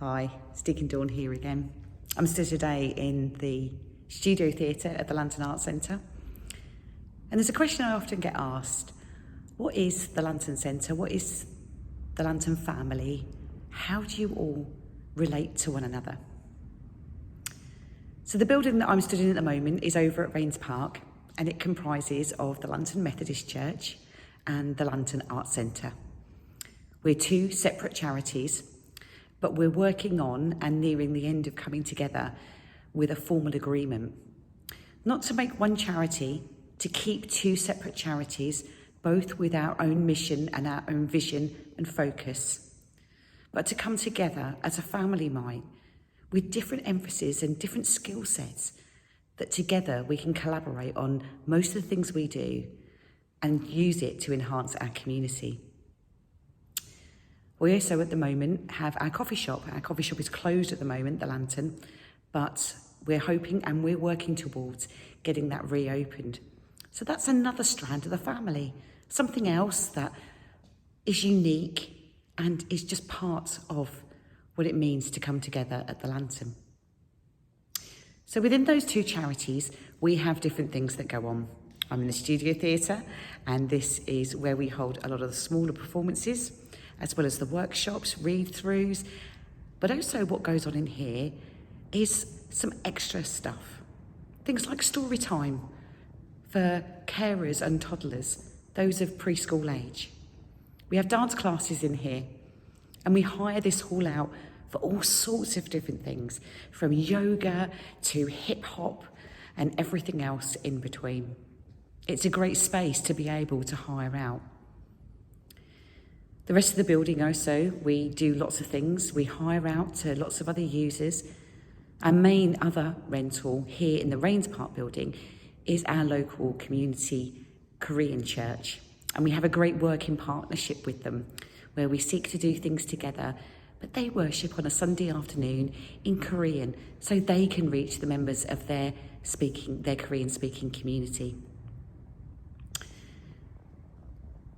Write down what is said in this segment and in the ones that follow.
Hi, it's Deacon Dawn here again. I'm still today in the Studio Theatre at the Lantern Arts Centre. And there's a question I often get asked: what is the Lantern Centre? What is the Lantern family? How do you all relate to one another? So the building that I'm stood in at the moment is over at Rains Park, and it comprises of the Lantern Methodist Church and the Lantern Arts Centre. We're two separate charities, but we're working on and nearing the end of coming together with a formal agreement. Not to make one charity, to keep two separate charities, both with our own mission and our own vision and focus, but to come together as a family might, with different emphasis and different skill sets, that together we can collaborate on most of the things we do and use it to enhance our community. We also at the moment have our coffee shop. Our coffee shop is closed at the moment, the Lantern, but we're hoping and we're working towards getting that reopened. So that's another strand of the family, something else that is unique and is just part of what it means to come together at the Lantern. So within those two charities, we have different things that go on. I'm in the Studio Theatre, and this is where we hold a lot of the smaller performances, as well as the workshops, read-throughs. But also what goes on in here is some extra stuff. Things like story time for carers and toddlers, those of preschool age. We have dance classes in here, and we hire this hall out for all sorts of different things, from yoga to hip hop and everything else in between. It's a great space to be able to hire out. The rest of the building also, we do lots of things. We hire out to lots of other users. Our main other rental here in the Rains Park building is our local community Korean church. And we have a great working partnership with them where we seek to do things together, but they worship on a Sunday afternoon in Korean so they can reach the members of their Korean speaking community.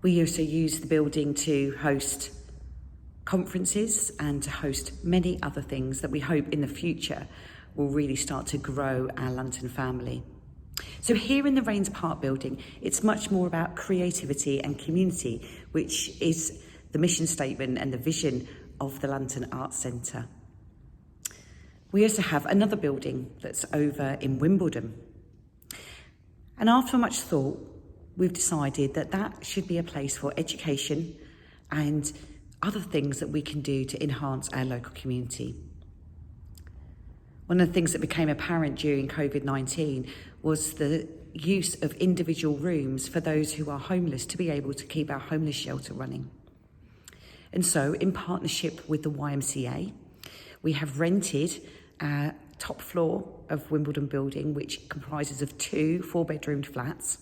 We also use the building to host conferences and to host many other things that we hope in the future will really start to grow our Lantern family. So here in the Rains Park building, it's much more about creativity and community, which is the mission statement and the vision of the Lantern Arts Centre. We also have another building that's over in Wimbledon. And after much thought, we've decided that that should be a place for education and other things that we can do to enhance our local community. One of the things that became apparent during COVID-19 was the use of individual rooms for those who are homeless to be able to keep our homeless shelter running. And so, in partnership with the YMCA, we have rented our top floor of Wimbledon building, which comprises of 2 4-bedroomed flats.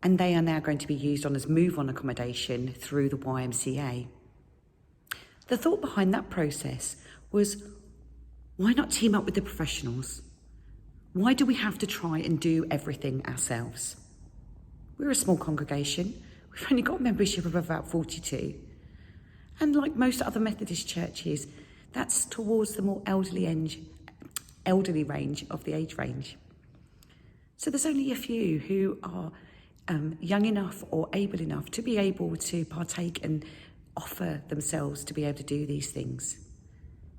And they are now going to be used on as move-on accommodation through the YMCA. The thought behind that process was, why not team up with the professionals? Why do we have to try and do everything ourselves? We're a small congregation. We've only got a membership of about 42. And like most other Methodist churches, that's towards the more elderly range of the age range. So there's only a few who are young enough or able enough to be able to partake and offer themselves to be able to do these things.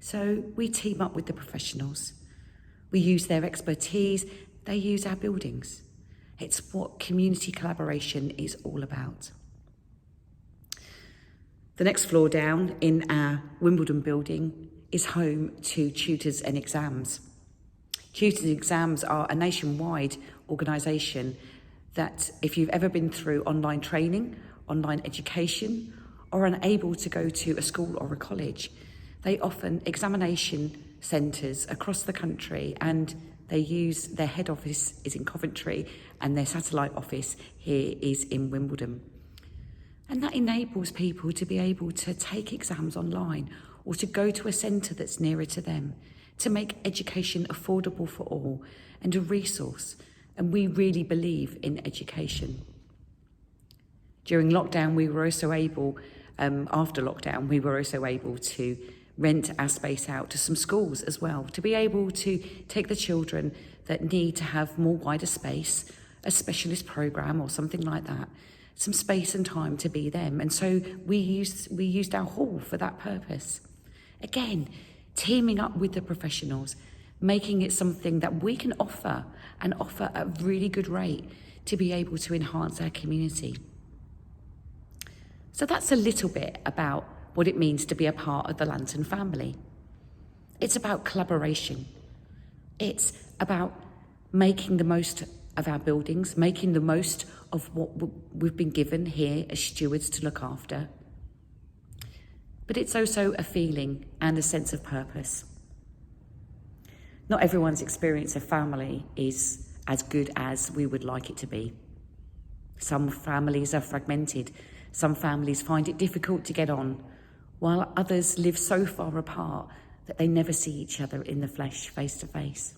So we team up with the professionals. We use their expertise, they use our buildings. It's what community collaboration is all about. The next floor down in our Wimbledon building is home to Tutors and Exams. Tutors and Exams are a nationwide organisation that if you've ever been through online training, online education, or unable to go to a school or a college, they offer examination centres across the country, and their head office is in Coventry and their satellite office here is in Wimbledon. And that enables people to be able to take exams online or to go to a centre that's nearer to them, to make education affordable for all and a resource. And we really believe in education. During lockdown, we were also able, after lockdown, we were also able to rent our space out to some schools as well, to be able to take the children that need to have more wider space, a specialist program or something like that, some space and time to be them. And so we used our hall for that purpose. Again, teaming up with the professionals, making it something that we can offer and offer at a really good rate to be able to enhance our community. So that's a little bit about what it means to be a part of the Lantern family. It's about collaboration. It's about making the most of our buildings, making the most of what we've been given here as stewards to look after. But it's also a feeling and a sense of purpose. Not everyone's experience of family is as good as we would like it to be. Some families are fragmented. Some families find it difficult to get on, while others live so far apart that they never see each other in the flesh, face to face.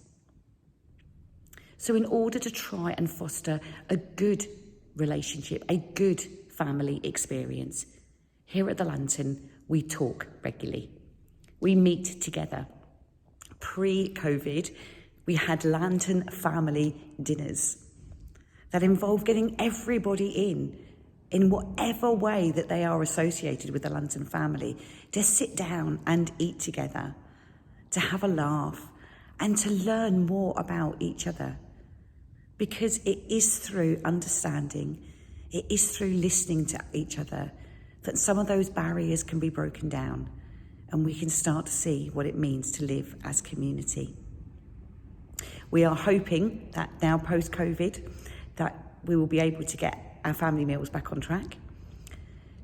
So in order to try and foster a good relationship, a good family experience, here at the Lantern, we talk regularly. We meet together. Pre-COVID, we had Lantern family dinners that involved getting everybody in whatever way that they are associated with the Lantern family, to sit down and eat together, to have a laugh, and to learn more about each other. Because it is through understanding, it is through listening to each other that some of those barriers can be broken down and we can start to see what it means to live as community. We are hoping that now post-COVID that we will be able to get our family meals back on track.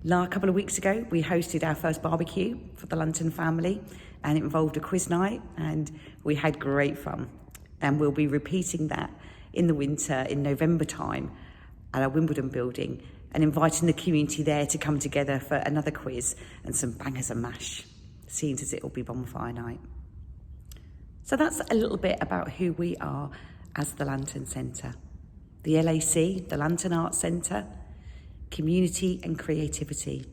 A couple of weeks ago, we hosted our first barbecue for the Lantern family, and it involved a quiz night, and we had great fun. And we'll be repeating that in the winter, in November time, at our Wimbledon building, and inviting the community there to come together for another quiz and some bangers and mash, seeing as it will be bonfire night. So that's a little bit about who we are as the Lantern Centre. The LAC, the Lantern Arts Centre, community and creativity.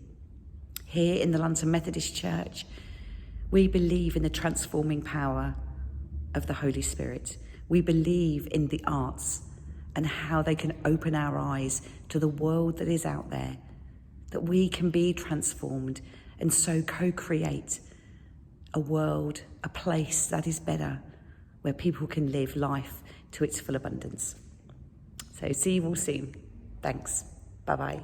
Here in the Lantern Methodist Church, we believe in the transforming power of the Holy Spirit. We believe in the arts and how they can open our eyes to the world that is out there, that we can be transformed and so co-create a world, a place that is better, where people can live life to its full abundance. So see you all soon. Thanks. Bye-bye.